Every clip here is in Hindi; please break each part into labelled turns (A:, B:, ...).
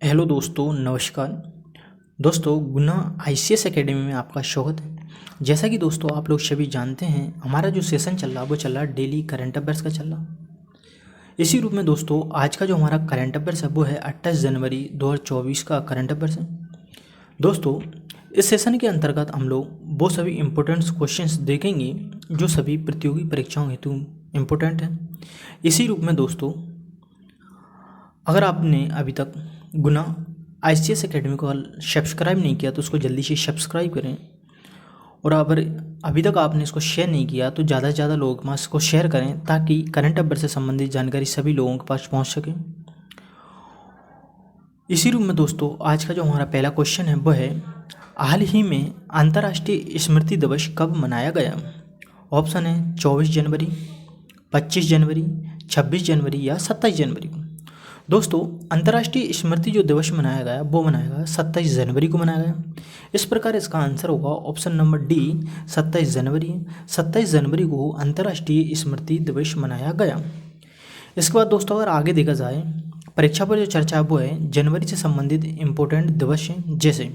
A: हेलो दोस्तों, नमस्कार। दोस्तों, गुना आईसीएस एकेडमी में आपका स्वागत है। जैसा कि दोस्तों आप लोग सभी जानते हैं, हमारा जो सेशन चल रहा है वो चल रहा है डेली करंट अफेयर्स का चल रहा। इसी रूप में दोस्तों आज का जो हमारा करंट अफेयर्स है वो है 28 जनवरी 2024 का करंट अफेयर्स है। दोस्तों, इस सेशन के अंतर्गत हम लोग वो सभी इम्पोर्टेंट क्वेश्चंस देखेंगे जो सभी प्रतियोगी परीक्षाओं हेतु इम्पोर्टेंट हैं। इसी रूप में दोस्तों, अगर आपने अभी तक गुना आईसीएस एकेडमी को सब्सक्राइब नहीं किया तो उसको जल्दी से सब्सक्राइब करें, और अगर अभी तक आपने इसको शेयर नहीं किया तो ज़्यादा से ज़्यादा लोगों के पास इसको शेयर करें ताकि करंट अफेयर से संबंधित जानकारी सभी लोगों के पास पहुंच सके। इसी रूप में दोस्तों आज का जो हमारा पहला क्वेश्चन है वो है, हाल ही में अंतर्राष्ट्रीय स्मृति दिवस कब मनाया गया? ऑप्शन है 24 जनवरी, 25 जनवरी, 26 जनवरी या 27 जनवरी को। दोस्तों, अंतर्राष्ट्रीय स्मृति जो दिवस मनाया गया वो मनाया गया 27 जनवरी को मनाया गया। इस प्रकार इसका आंसर होगा ऑप्शन नंबर डी, 27 जनवरी। 27 जनवरी को अंतर्राष्ट्रीय स्मृति दिवस मनाया गया। इसके बाद दोस्तों अगर आगे देखा जाए, परीक्षा पर जो चर्चा है वो है जनवरी से संबंधित इम्पोर्टेंट दिवस हैं। जैसे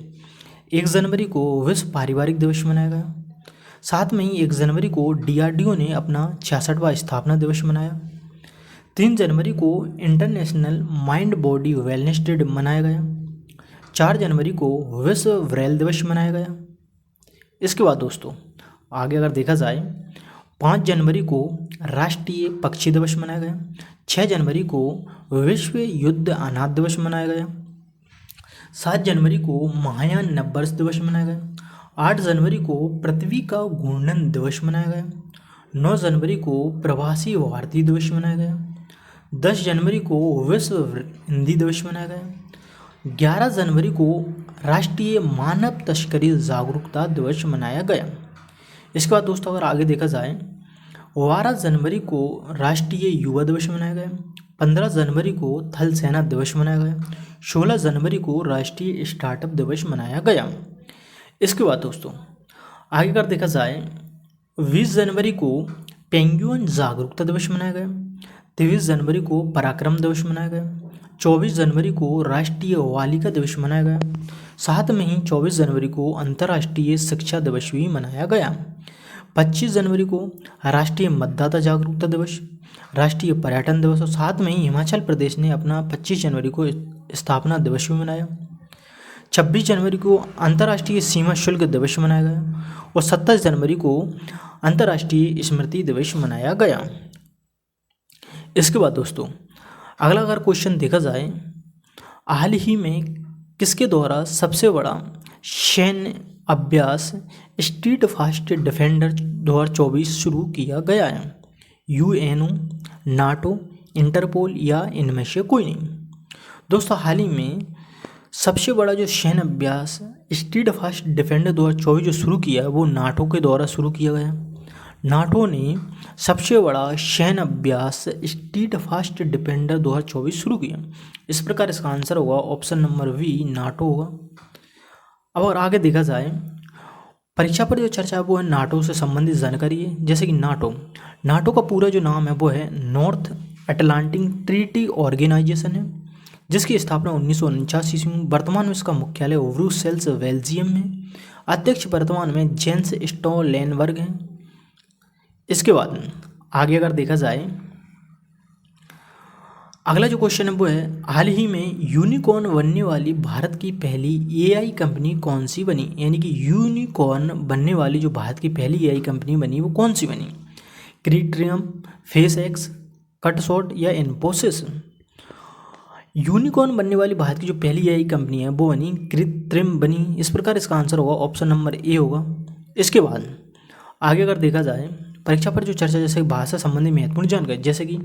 A: 1 जनवरी को विश्व पारिवारिक दिवस मनाया गया। साथ में ही 1 जनवरी को डीआरडीओ ने अपना 66वां स्थापना दिवस मनाया। 3 जनवरी को international mind body wellness day मनाया गया। 4 जनवरी को विश्व ब्रेल दिवस मनाया गया। इसके बाद दोस्तों आगे अगर देखा जाए, 5 जनवरी को राष्ट्रीय पक्षी दिवस मनाया गया। 6 जनवरी को विश्व युद्ध अनाथ दिवस मनाया गया। 7 जनवरी को महायान नववर्ष दिवस मनाया गया। 8 जनवरी को पृथ्वी का घूर्णन दिवस मनाया गया। 9 जनवरी को प्रवासी भारतीय दिवस मनाया गया। 10 जनवरी को विश्व हिंदी दिवस मनाया गया। 11 जनवरी को राष्ट्रीय मानव तस्करी जागरूकता दिवस मनाया गया। इसके बाद दोस्तों अगर आगे देखा जाए, 12 जनवरी को राष्ट्रीय युवा दिवस मनाया गया। 15 जनवरी को थल सेना दिवस मनाया गया। 16 जनवरी को राष्ट्रीय स्टार्टअप दिवस मनाया गया। इसके बाद दोस्तों आगे अगर देखा जाए, 20 जनवरी को पेंगुइन जागरूकता दिवस मनाया गया। 23 जनवरी को पराक्रम दिवस मनाया गया। 24 जनवरी को राष्ट्रीय बालिका दिवस मनाया गया। साथ में ही 24 जनवरी को अंतर्राष्ट्रीय शिक्षा दिवस भी मनाया गया। 25 जनवरी को राष्ट्रीय मतदाता जागरूकता दिवस, राष्ट्रीय पर्यटन दिवस, और साथ में ही हिमाचल प्रदेश ने अपना 25 जनवरी को स्थापना दिवस भी मनाया। 26 जनवरी को अंतर्राष्ट्रीय सीमा शुल्क दिवस मनाया गया और 27 जनवरी को अंतर्राष्ट्रीय स्मृति दिवस मनाया गया। इसके बाद दोस्तों अगला अगर क्वेश्चन देखा जाए, हाल ही में किसके द्वारा सबसे बड़ा सैन्य अभ्यास स्ट्रीट फास्ट डिफेंडर 2024 शुरू किया गया है? यूएनओ, नाटो, इंटरपोल या इनमें से कोई नहीं। दोस्तों हाल ही में सबसे बड़ा जो सैन्य अभ्यास स्ट्रीट फास्ट डिफेंडर 2024 जो शुरू किया है वो नाटो के द्वारा शुरू किया गया। नाटो ने सबसे बड़ा सैन्य अभ्यास स्ट्रीट फास्ट डिफेंडर 2024 शुरू किया। इस प्रकार इसका आंसर होगा ऑप्शन नंबर वी, नाटो होगा। अब अगर आगे देखा जाए, परीक्षा पर जो चर्चा है वो है नाटो से संबंधित जानकारी है। जैसे कि नाटो का पूरा जो नाम है वो है नॉर्थ अटलांटिक ट्रीटी ऑर्गेनाइजेशन है, जिसकी स्थापना 1949 ईस्वी में। वर्तमान में इसका मुख्यालय ब्रुसेल्स बेल्जियम में। अध्यक्ष वर्तमान में जेंस स्टोलटेनबर्ग हैं। इसके बाद आगे अगर देखा जाए, अगला जो क्वेश्चन है वो है, हाल ही में यूनिकॉर्न बनने वाली भारत की पहली एआई कंपनी कौन सी बनी? यानी कि यूनिकॉर्न बनने वाली जो भारत की पहली एआई कंपनी बनी वो कौन सी बनी? क्रिट्रियम, फेसएक्स, कटशॉट या इन्फोसिस? यूनिकॉर्न बनने वाली भारत की जो पहली एआई कंपनी है वो बनी कृत्रिम बनी। इस प्रकार इसका आंसर होगा ऑप्शन नंबर ए होगा। इसके बाद आगे अगर देखा जाए, परीक्षा पर जो चर्चा जैसे भारत से संबंधित महत्वपूर्ण जानकारी, जैसे कि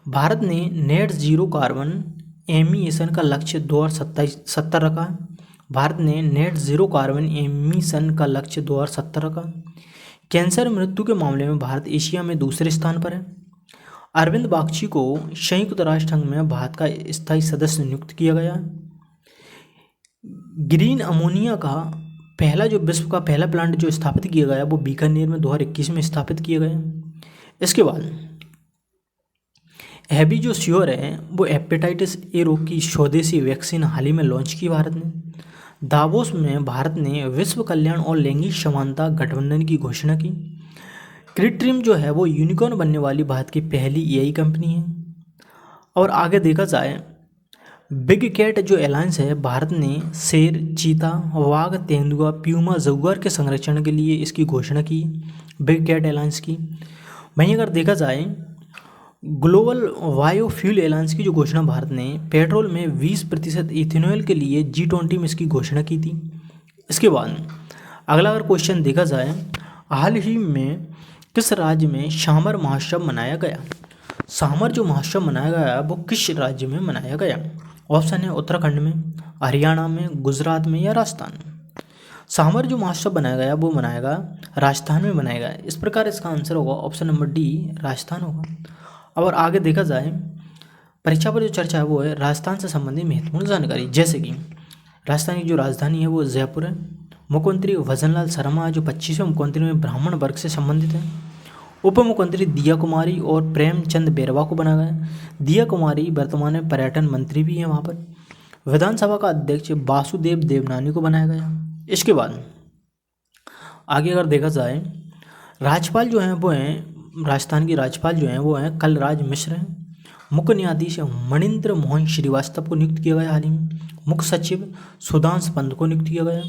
A: भारत ने नेट जीरो कार्बन एमिशन का लक्ष्य 2070 रखा है। भारत ने नेट जीरो कार्बन एमिशन का लक्ष्य 2070 रखा। कैंसर मृत्यु के मामले में भारत एशिया में दूसरे स्थान पर है। अरविंद बागची को संयुक्त राष्ट्र संघ में भारत का स्थायी सदस्य नियुक्त किया गया। ग्रीन अमोनिया का पहला जो विश्व का पहला प्लांट जो स्थापित किया गया वो बीकानेर में 2021 में स्थापित किया गया। इसके बाद एबी जो श्योर है वो हेपेटाइटिस ए रोग की स्वदेशी वैक्सीन हाल ही में लॉन्च की भारत ने। दावोस में भारत ने विश्व कल्याण और लैंगिक समानता गठबंधन की घोषणा की। कृत्रिम जो है वो यूनिकॉर्न बनने वाली भारत की पहली एआई कंपनी है। और आगे देखा जाए बिग कैट जो अलायंस है, भारत ने शेर, चीता, वाघ, तेंदुआ, प्यूमा, जगुआर के संरक्षण के लिए इसकी घोषणा की, बिग कैट अलायंस की। वहीं अगर देखा जाए ग्लोबल बायोफ्यूल अलायंस की जो घोषणा भारत ने पेट्रोल में 20% इथेनॉल के लिए G20 में इसकी घोषणा की थी। इसके बाद अगला अगर क्वेश्चन देखा जाए, हाल ही में किस राज्य में सामर महोत्सव मनाया गया? सामर जो महोत्सव मनाया गया वो किस राज्य में मनाया गया? ऑप्शन है उत्तराखंड में, हरियाणा में, गुजरात में या राजस्थान में। सामर जो महोत्सव बनाया गया वो मनाएगा राजस्थान में मनाया गया। इस प्रकार इसका आंसर होगा ऑप्शन नंबर डी, राजस्थान होगा। और आगे देखा जाए परीक्षा पर जो चर्चा है वो है राजस्थान से संबंधित महत्वपूर्ण जानकारी, जैसे कि राजस्थान की जो राजधानी है वो जयपुर है। मुख्यमंत्री भजनलाल शर्मा जो 25वें मुख्यमंत्री में ब्राह्मण वर्ग से संबंधित है। उप मुख्यमंत्री दिया कुमारी और प्रेमचंद बैरवा को बनाया गया। दिया कुमारी वर्तमान में पर्यटन मंत्री भी हैं वहाँ पर। विधानसभा का अध्यक्ष वासुदेव देवनानी को बनाया गया। इसके बाद आगे अगर देखा जाए राज्यपाल जो हैं वो हैं, राजस्थान की राज्यपाल जो हैं वो हैं कलराज मिश्र हैं। मुख्य न्यायाधीश मणिंद्र मोहन श्रीवास्तव को नियुक्त किया गया हाल ही में। मुख्य सचिव सुधांशु पंत को नियुक्त किया गया।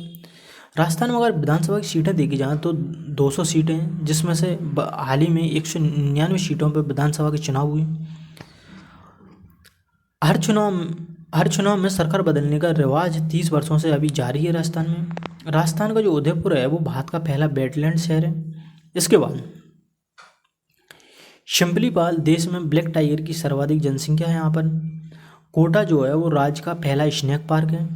A: राजस्थान में अगर विधानसभा की सीटें देखी जाएँ तो 200 सीटें हैं, जिसमें से हाल ही में 199 सीटों पर विधानसभा के चुनाव हुए। हर चुनाव में सरकार बदलने का रिवाज 30 वर्षों से अभी जारी है राजस्थान में। राजस्थान का जो उदयपुर है वो भारत का पहला वेटलैंड शहर है। इसके बाद शिमलीपाल देश में ब्लैक टाइगर की सर्वाधिक जनसंख्या है यहाँ पर। कोटा जो है वो राज्य का पहला स्नेक पार्क है।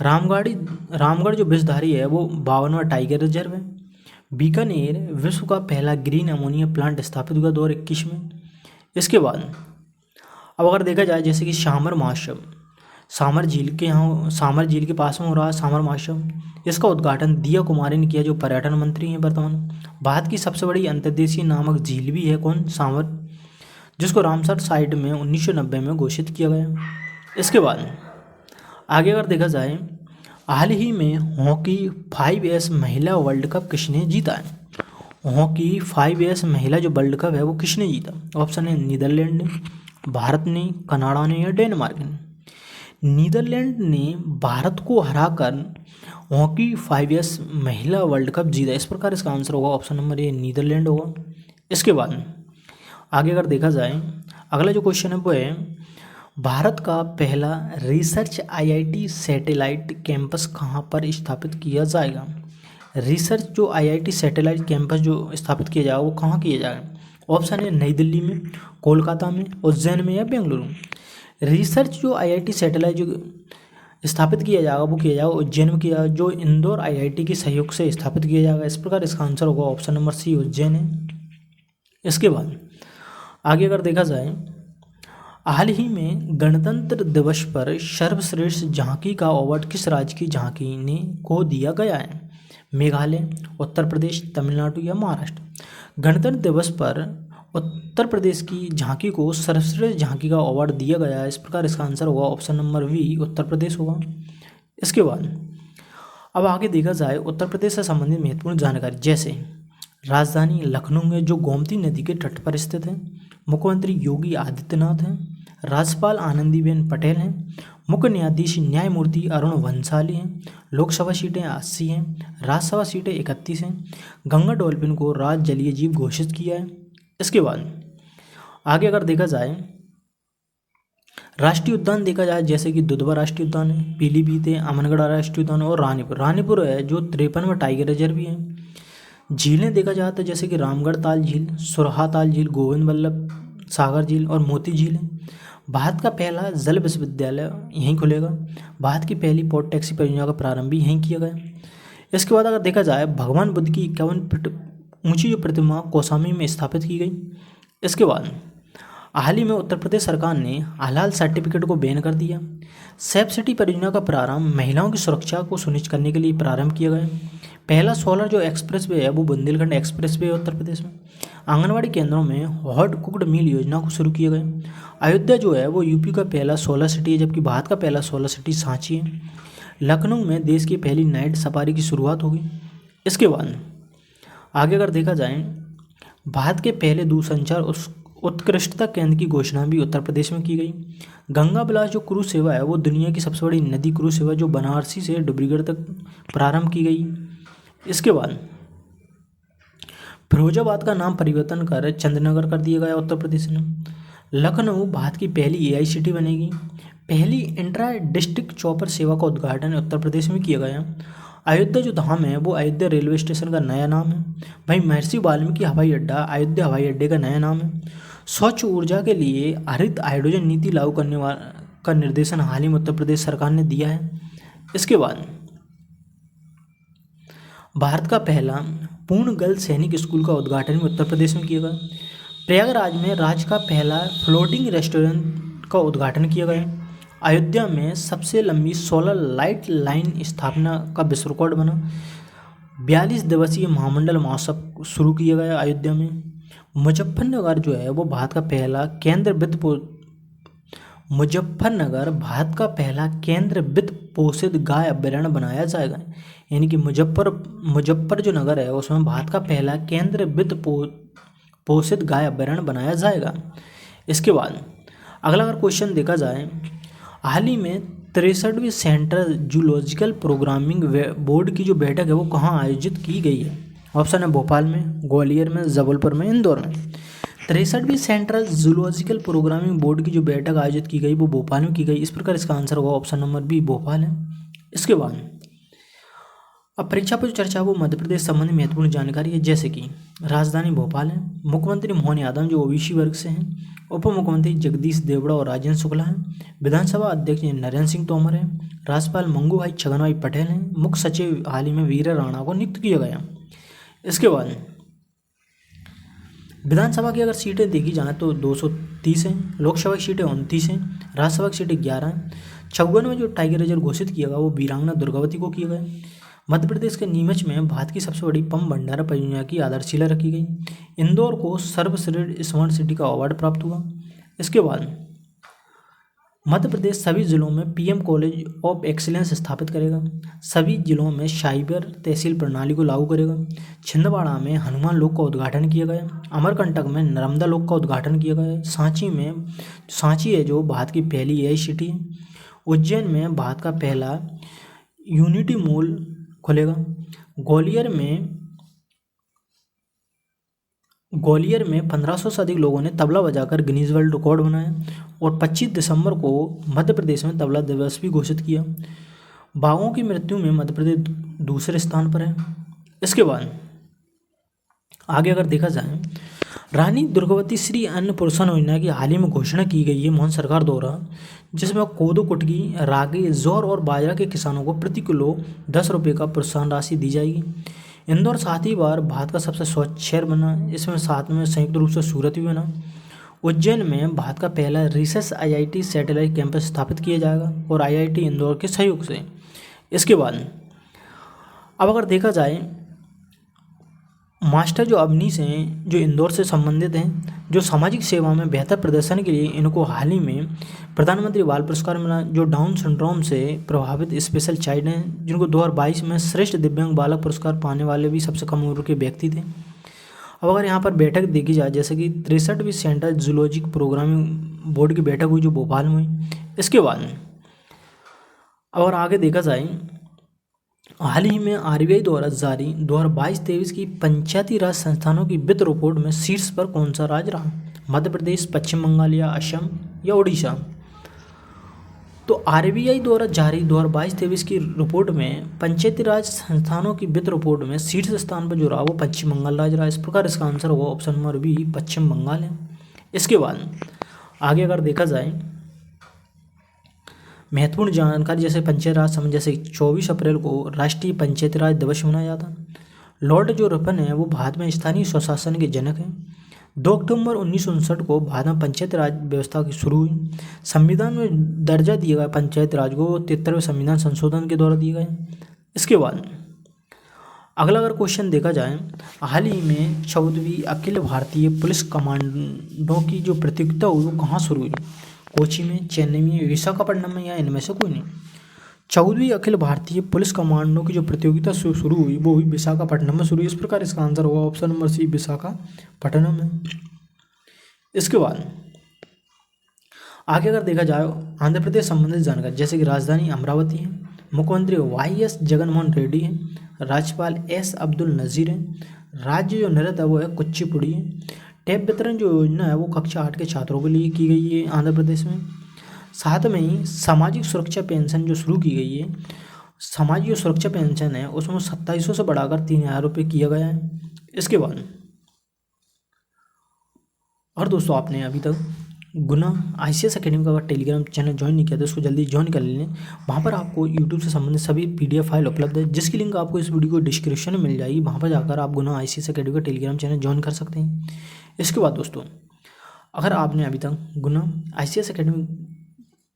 A: रामगढ़ जो विषधारी है वो 52वां टाइगर रिजर्व है। बीकानेर विश्व का पहला ग्रीन अमोनिया प्लांट स्थापित हुआ 2021 में। इसके बाद अब अगर देखा जाए जैसे कि सामर महोत्सव, सामर झील के पास में हो रहा है सामर महोत्सव। इसका उद्घाटन दिया कुमारी ने किया जो पर्यटन मंत्री हैं वर्तमान। भारत की सबसे बड़ी अंतर्देशीय नामक झील भी है कौन? सामर, जिसको रामसर साइट में 1990 में घोषित किया गया। इसके बाद आगे अगर देखा जाए हाल ही में हॉकी 5S महिला वर्ल्ड कप किसने जीता है? हॉकी 5S महिला जो वर्ल्ड कप है वो किसने जीता? ऑप्शन है नीदरलैंड ने, भारत ने, कनाडा ने या डेनमार्क ने। नीदरलैंड ने भारत को हराकर हॉकी 5S महिला वर्ल्ड कप जीता। इस प्रकार इसका आंसर होगा ऑप्शन नंबर ए, नीदरलैंड होगा। इसके बाद आगे अगर देखा जाए अगला जो क्वेश्चन है वो है भारत का पहला रिसर्च IIT सैटेलाइट कैंपस कहाँ पर स्थापित किया जाएगा? रिसर्च जो IIT सैटेलाइट कैंपस जो स्थापित किया जाएगा वो कहाँ किया जाएगा? ऑप्शन है नई दिल्ली में, कोलकाता में, उज्जैन में या बेंगलुरु। रिसर्च जो IIT सैटेलाइट जो स्थापित किया जाएगा वो किया जाएगा उज्जैन में किया, जो इंदौर IIT के सहयोग से स्थापित किया जाएगा। इस प्रकार इसका आंसर होगा ऑप्शन नंबर सी, उज्जैन है। इसके बाद आगे अगर देखा जाए हाल ही में गणतंत्र दिवस पर सर्वश्रेष्ठ झांकी का अवार्ड किस राज्य की झांकी ने को दिया गया है? मेघालय, उत्तर प्रदेश, तमिलनाडु या महाराष्ट्र। गणतंत्र दिवस पर उत्तर प्रदेश की झांकी को सर्वश्रेष्ठ झांकी का अवार्ड दिया गया है। इस प्रकार इसका आंसर होगा option number B, Uttar Pradesh होगा। इसके बाद अब आगे देखा जाए उत्तर प्रदेश से संबंधित महत्वपूर्ण जानकारी, जैसे राजधानी लखनऊ में जो गोमती नदी के तट पर स्थित है। मुख्यमंत्री योगी आदित्यनाथ हैं। राज्यपाल आनंदीबेन पटेल हैं। मुख्य न्यायाधीश न्यायमूर्ति अरुण वंशाली हैं। लोकसभा सीटें 80 हैं, राज्यसभा सीटें 31 हैं। गंगा डॉल्फिन को राज्य जलीय जीव घोषित किया है। इसके बाद आगे अगर देखा जाए राष्ट्रीय उद्यान देखा जाए जैसे कि दुधवा राष्ट्रीय उद्यान है, पीलीभीत है, अमनगढ़ राष्ट्रीय उद्यान और रानीपुर है जो 53वां टाइगर रिजर्व भी है। झीलें देखा जाए तो जैसे कि रामगढ़ ताल झील, सुरहा ताल झील, गोविंद वल्लभ सागर झील और मोती झील है। भारत का पहला जल विश्वविद्यालय यहीं खुलेगा। भारत की पहली पोर्ट टैक्सी परियोजना का प्रारंभ भी यहीं किया गया। इसके बाद अगर देखा जाए भगवान बुद्ध की 51 फीट ऊंची जो प्रतिमा कौसामी में स्थापित की गई। इसके बाद हाल ही में उत्तर प्रदेश सरकार ने हलाल सर्टिफिकेट को बैन कर दिया। सेफ सिटी परियोजना का प्रारंभ महिलाओं की सुरक्षा को सुनिश्चित करने के लिए प्रारंभ किया गया। पहला सोलर जो एक्सप्रेसवे है वो बुंदेलखंड एक्सप्रेसवे है उत्तर प्रदेश में। आंगनवाड़ी केंद्रों में हॉट कुक्ड मील योजना को शुरू किया गया। अयोध्या जो है वो यूपी का पहला सोलर सिटी है, जबकि भारत का पहला सोलर सिटी सांची है। लखनऊ में देश की पहली नाइट सफारी की शुरुआत होगी। इसके बाद आगे अगर देखा जाए, भारत के पहले दूरसंचार उत्कृष्टता केंद्र की घोषणा भी उत्तर प्रदेश में की गई। गंगा विलास जो क्रूज सेवा है वो दुनिया की सबसे बड़ी नदी क्रूज सेवा जो बनारसी से डुब्रीगढ़ तक प्रारंभ की गई। इसके बाद फिरोजाबाद का नाम परिवर्तन कर चंद्रनगर कर दिया गया उत्तर प्रदेश ने। लखनऊ भारत की पहली एआई सिटी बनेगी। पहली इंट्रा डिस्ट्रिक्ट चॉपर सेवा का उद्घाटन उत्तर प्रदेश में किया गया। अयोध्या जो धाम है वो अयोध्या रेलवे स्टेशन का नया नाम है। भाई महर्षि वाल्मीकि हवाई अड्डा अयोध्या हवाई अड्डे का नया नाम है। स्वच्छ ऊर्जा के लिए हरित हाइड्रोजन नीति लागू करने का निर्देशन हाल ही में उत्तर प्रदेश सरकार ने दिया है। इसके बाद भारत का पहला पूर्ण गर्ल सैनिक स्कूल का उद्घाटन भी उत्तर प्रदेश में किया गया। प्रयागराज में राज्य का पहला फ्लोटिंग रेस्टोरेंट का उद्घाटन किया गया। अयोध्या में सबसे लंबी सोलर लाइट लाइन स्थापना का विश्व रिकॉर्ड बना। 42 दिवसीय महामंडल महोत्सव शुरू किया गया अयोध्या में। मुजफ्फरनगर जो है वो भारत का पहला केंद्र वित्त पोषित गाय अभ्यारण्य बनाया जाएगा। यानी कि मुजफ्फर जो नगर है उसमें भारत का पहला केंद्र वित्त पोषित गाय अभ्यारण्य बनाया जाएगा। इसके बाद अगला अगर क्वेश्चन देखा जाए, हाल ही में 63वीं सेंट्रल जूलॉजिकल प्रोग्रामिंग बोर्ड की जो बैठक है वो कहाँ आयोजित की गई है? ऑप्शन है भोपाल में, ग्वालियर में, जबलपुर में, इंदौर में। 63वीं सेंट्रल जूलॉजिकल प्रोग्रामिंग बोर्ड की जो बैठक आयोजित की गई वो भोपाल में की गई। इस प्रकार इसका आंसर होगा ऑप्शन नंबर बी, भोपाल है। इसके बाद अब परीक्षा पर जो चर्चा है वो मध्य प्रदेश संबंधी महत्वपूर्ण जानकारी है, जैसे कि राजधानी भोपाल है, मुख्यमंत्री मोहन यादव जो ओबीसी वर्ग से हैं, उप मुख्यमंत्री जगदीश देवड़ा और राजेंद्र शुक्ला हैं, विधानसभा अध्यक्ष नरेंद्र सिंह तोमर हैं, राज्यपाल मंगू भाई छगन भाई पटेल हैं, मुख्य सचिव हाल ही में वीर राणा को नियुक्त किया गया। इसके बाद विधानसभा की अगर सीटें देखी जाएँ तो 230 हैं, लोकसभा की सीटें 29 हैं, राज्यसभा की सीटें 11 हैं। 54 में जो टाइगर रिजर्व घोषित किया गया वो वीरांगना दुर्गावती को किया गया। मध्य प्रदेश के नीमच में भारत की सबसे बड़ी पम्प भंडारा परियोजना की आधारशिला रखी गई। इंदौर को सर्वश्रेष्ठ स्मार्ट सिटी का अवार्ड प्राप्त हुआ। इसके बाद मध्य प्रदेश सभी जिलों में पीएम कॉलेज ऑफ एक्सीलेंस स्थापित करेगा। सभी जिलों में साइबर तहसील प्रणाली को लागू करेगा। छिंदवाड़ा में हनुमान लोक का उद्घाटन किया गया। अमरकंटक में नर्मदा लोक का उद्घाटन किया गया। सांची है जो भारत की पहली एआई सिटी है। उज्जैन में भारत का पहला यूनिटी मॉल खुलेगा। ग्वालियर में 1500 से अधिक लोगों ने तबला बजाकर गिनीज वर्ल्ड रिकॉर्ड बनाया। और 25 दिसंबर को मध्य प्रदेश में तबला दिवस भी घोषित किया। बाघों की मृत्यु में मध्य प्रदेश दूसरे स्थान पर है। इसके बाद आगे अगर देखा जाए, रानी दुर्गावती श्री अन्न प्रोत्साहन योजना की हाल ही में घोषणा की गई है मोहन सरकार द्वारा, जिसमें कोदो, कुटकी, रागी, जौर और बाजरा के किसानों को प्रति किलो 10 रुपये का प्रोत्साहन राशि दी जाएगी। इंदौर 7वीं बार भारत का सबसे स्वच्छ शहर बना। इसमें 7 में संयुक्त रूप से सूरत भी बना। उज्जैन में भारत का पहला रिसर्च आईआईटी सैटेलाइट कैंपस स्थापित किया जाएगा और आईआईटी इंदौर के सहयोग से। इसके बाद अब अगर देखा जाए, मास्टर जो अवनीश हैं जो इंदौर से संबंधित हैं, जो सामाजिक सेवा में बेहतर प्रदर्शन के लिए इनको हाल ही में प्रधानमंत्री बाल पुरस्कार मिला। जो डाउन सिंड्रोम से प्रभावित स्पेशल चाइल्ड हैं, जिनको 2022 में श्रेष्ठ दिव्यांग बालक पुरस्कार पाने वाले भी सबसे कम उम्र के व्यक्ति थे। अब अगर यहाँ पर बैठक देखी जाए, जैसे कि 63वीं सेंट्रल जूलॉजिक प्रोग्रामिंग बोर्ड की बैठक हुई जो भोपाल में हुई। इसके बाद अगर आगे देखा जाए, हाल ही में आरबीआई द्वारा जारी 2022-23 की पंचायती राज संस्थानों की वित्त रिपोर्ट में शीर्ष पर कौन सा राज्य रहा? मध्य प्रदेश, पश्चिम बंगाल या असम या उड़ीसा? तो आरबीआई द्वारा जारी 2022-23 की रिपोर्ट में पंचायती राज संस्थानों की वित्त रिपोर्ट में शीर्ष स्थान पर जो रहा वो पश्चिम बंगाल राज्य रहा। इस प्रकार इसका आंसर होगा ऑप्शन नंबर बी, पश्चिम बंगाल है। इसके बाद आगे अगर देखा जाए, महत्वपूर्ण जानकारी जैसे पंचायत राज संबंध, जैसे 24 अप्रैल को राष्ट्रीय पंचायती राज दिवस मनाया जाता। लॉर्ड जो रिपन है वो भारत में स्थानीय स्वशासन के जनक हैं। 2 अक्टूबर 1959 को भारत में पंचायती राज व्यवस्था की शुरू हुई। संविधान में दर्जा दिया गया पंचायती राज को 73वें संविधान संशोधन के द्वारा दिया गया। इसके बाद अगला अगर क्वेश्चन देखा जाए, हाल ही में 14वीं अखिल भारतीय पुलिस कमांडो की जो प्रतियोगिता हुई वो कहाँ शुरू हुई? कोची में, चेन्नई में, विशाखापट्टनम में, या इनमें से कोई नहीं। 14वीं अखिल भारतीय पुलिस कमांडो की जो प्रतियोगिता शुरू हुई वो हुई विशाखापट्टनम में शुरू हुई। इस प्रकार इसका आंसर होगा ऑप्शन नंबर सी, विशाखापट्टनम में। इसके बाद आगे अगर देखा जाए आंध्र प्रदेश संबंधित जानकारी, जैसे कि राजधानी अमरावती है, मुख्यमंत्री वाई.एस. जगनमोहन रेड्डी है, राज्यपाल एस. अब्दुल नज़ीर है, राज्य जो नृत्य है वो है कुचिपुड़ी है। टैब वितरण जो योजना है वो कक्षा 8 के छात्रों के लिए की गई है आंध्र प्रदेश में। साथ में ही सामाजिक सुरक्षा पेंशन जो शुरू की गई है, सामाजिक जो सुरक्षा पेंशन है उसमें 2700 से बढ़ाकर 3000 रुपये किया गया है। इसके बाद और दोस्तों आपने अभी तक गुना ICS अकेडमी का अगर टेलीग्राम चैनल ज्वाइन नहीं किया तो उसको जल्दी ज्वाइन कर लें। वहाँ पर आपको यूट्यूब से संबंधित सभी PDF फाइल उपलब्ध है, जिसकी लिंक आपको इस वीडियो को डिस्क्रिप्शन में मिल जाएगी। वहाँ पर जाकर आप गुना ICS अकेडमी का टेलीग्राम चैनल ज्वाइन कर सकते हैं। इसके बाद दोस्तों अगर आपने अभी तक गुना ICS अकेडमी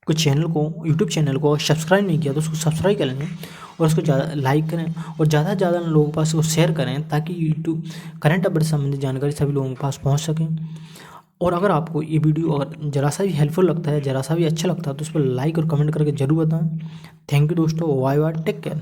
A: को चैनल को यूट्यूब चैनल को सब्सक्राइब नहीं किया तो उसको सब्सक्राइब कर लें और उसको ज़्यादा लाइक करें और ज़्यादा से ज़्यादा लोगों के पास उसको शेयर करें, ताकि यूट्यूब करंट अफेयर से संबंधित जानकारी सभी लोगों के पास पहुँच सकें। और अगर आपको ये वीडियो अगर जरा सा भी हेल्पफुल लगता है, जरा सा भी अच्छा लगता है तो उस पर लाइक और कमेंट करके जरूर बताएं। थैंक यू दोस्तों, बाय बाय, टेक केयर।